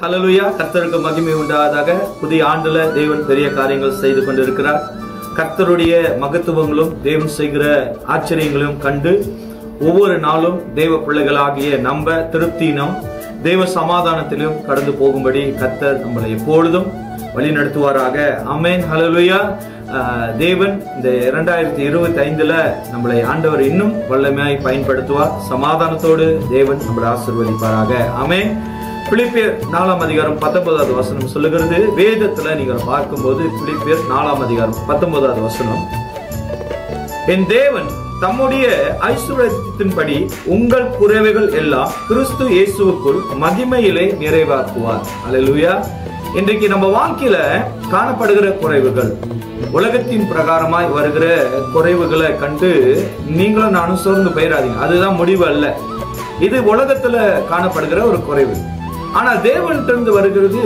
ஹல்லேலூயா. கர்த்தருக்கு மகிமை உண்டாவதாக. புதிய ஆண்டுல தேவன் பெரிய காரியங்கள் செய்து கொண்டிருக்கிறார். கர்த்தருடைய மகத்துவங்களும் தேவன் செய்கிற ஆச்சரியங்களும் கண்டு ஒவ்வொரு நாளும் தேவ பிள்ளைகளாகிய நம்ம திருப்தியினம் தேவ சமாதானத்திலும் கடந்து போகும்படி கர்த்தர் நம்மளை எப்பொழுதும் வழி நடத்துவாராக. ஆமென். ஹல்லேலூயா. தேவன் இந்த 2025 நம்மளை ஆண்டவர் இன்னும் வல்லமையாய் பயன்படுத்துவார். சமாதானத்தோடு தேவன் நம்மளை ஆசீர்வதிப்பாராக. ஆமென். பிலிப்பியர் 4:19 சொல்லுகிறது. வேதத்துல நீங்கள் பார்க்கும்போது பிலிப்பியர் 4:19 என் தேவன் தம்முடைய ஐசுவரியத்தின்படி உங்கள் குறைவுகள் எல்லாம் கிறிஸ்து இயேசுவுக்குள் மகிமையிலே நிறைவாக்குவார். அல்லேலூயா. இன்றைக்கு நம்ம வாழ்க்கையில காணப்படுகிற குறைவுகள், உலகத்தின் பிரகாரமாய் வருகிற குறைவுகளை கண்டு நீங்களும் நானும் சோர்ந்து போயிடாதீங்க. அதுதான் முடிவு அல்ல. இது உலகத்துல காணப்படுகிற ஒரு குறைவு. ஆனா தேவனிலிருந்து வருகிறது,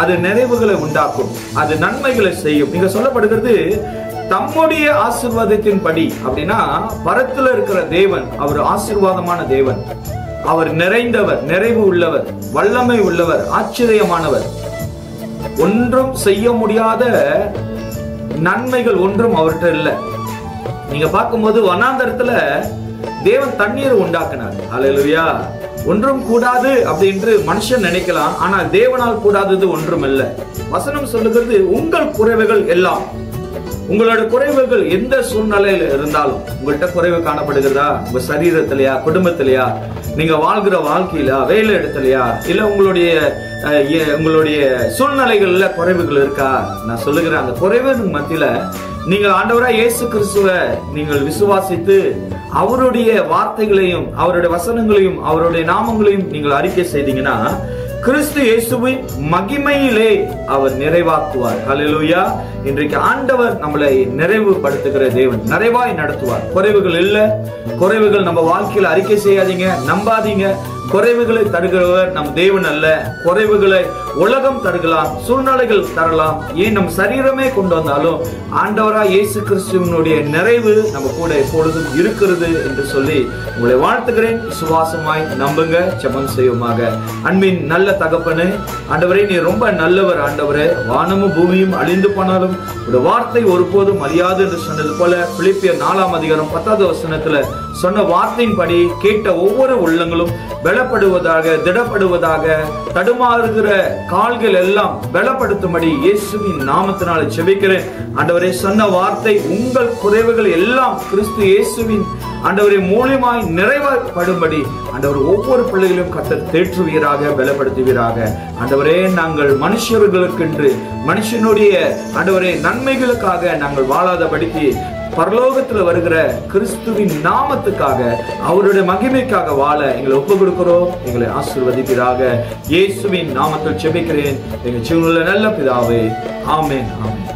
அது நிறைவுகளை உண்டாக்கும், அது நன்மைகளை செய்யும். நீங்க சொல்லப்படுகிறது தம்முடைய ஆசீர்வாதத்தின் படி. அப்படின்னா பரத்துல இருக்கிற தேவன் அவர் ஆசீர்வாதமான தேவன். அவர் நிறைந்தவர், நிறைவு உள்ளவர், வல்லமை உள்ளவர், ஆச்சரியமானவர். ஒன்றும் செய்ய முடியாத நன்மைகள் ஒன்றும் அவர்கிட்ட இல்லை. நீங்க பார்க்கும்போது வனாந்தரத்துல தேவன் தண்ணீர் உண்டாக்கினார். அல்லேலூயா. ஒன்றும் கூடாது அப்படின்னு மனுஷன் நினைக்கலாம். ஆனால் தேவனால் கூடாதது ஒன்றும் இல்லை. வசனம் சொல்லுகிறது உங்கள் குறைவுகள் எல்லாம். உங்களோட குறைவுகள் எந்த சூழ்நிலையில இருந்தாலும் உங்கள்கிட்ட குறைவு காணப்படுகிறதா? உங்க சரீரத்திலையா, குடும்பத்திலையா, நீங்க வாழ்கிற வாழ்க்கையில, வேலை இடத்துலயா, இல்ல உங்களுடைய சூழ்நிலைகள்ல குறைவுகள் இருக்கா? நான் சொல்லுகிறேன், அந்த குறைவு மத்தியில நீங்கள் ஆண்டவராய் இயேசு கிறிஸ்துவை நீங்கள் விசுவாசித்து அவருடைய வார்த்தைகளையும் அவருடைய வசனங்களையும் அவருடைய நாமங்களையும் நீங்கள் அறிக்கை செய்தீங்கன்னா கிறிஸ்து இயேசுவின் மகிமையிலே அவர் நிறைவாக்குவார். ஹல்லேலூயா. இன்றைக்கு ஆண்டவர் நம்மளை நிறைவுபடுத்துகிற தேவன், நிறைவாய் நடத்துவார். குறைவுகள் இல்ல. குறைவுகள் நம்ம வாழ்க்கையில அறிக்கை செய்யாதீங்க, நம்பாதீங்க. குறைவுகளை தருகிறவர் நம் தேவன் அல்ல. குறைவுகளை உலகம் தருகலாம், சூழ்நிலைகள் தரலாம், ஏன் நம் சரீரமே கொண்டு வந்தாலும் ஆண்டவராய் இயேசு கிறிஸ்துவினுடைய நிறைவு நம்ம கூட எப்பொழுதும் இருக்கிறது என்று சொல்லி உங்களை வாழ்த்துகிறேன். விசுவாசமாய் நம்புங்க. ஜெபம் செய்வோமாக. அன்பின் நல்ல தகப்பனே, ஆண்டவரே நீ ரொம்ப நல்லவர். ஆண்டவரே, வானமும் பூமியும் அழிந்து போனாலும் உடைய வார்த்தை ஒருபோதும் அழியாது என்று சொன்னது போல பிலிப்பியர் 4:10 சொன்ன வார்த்தையின்படி கேட்ட ஒவ்வொரு உள்ளங்களும் பலப்படுவதாக, திடப்படுவதாக, தடுமாறுகிற கால்கள் எல்லாம் பலப்படுத்தும்படி இயேசுவின் நாமத்தினால ஜெபிக்கிறேன். ஆண்டவரே, சொன்ன வார்த்தை உங்கள் குறைவுகள் எல்லாம் கிறிஸ்து இயேசுவின் ஆண்டவரே மூலமாய் நிறைவேறப்படும்படி ஆண்டவர் ஒவ்வொரு பிள்ளைகளும் கர்த்தர் தேற்றுவீராக, பலப்படுத்துவீராக. ஆண்டவரே, நாங்கள் மனுஷர்களுக்கென்று மனுஷனுடைய ஆண்டவரே நன்மைகளுக்காக நாங்கள் வாழாதபடிக்கு பரலோகத்தில் வருகிற கிறிஸ்துவின் நாமத்துக்காக, அவருடைய மகிமைக்காக வாழ எங்களை ஒப்பு கொடுக்கிறோம். எங்களை ஆசீர்வதிப்பீராக. இயேசுவின் நாமத்தில் ஜெபிக்கிறேன் எங்கள் ஜீவனுள்ள நல்ல பிதாவே. ஆமென். ஆமென்.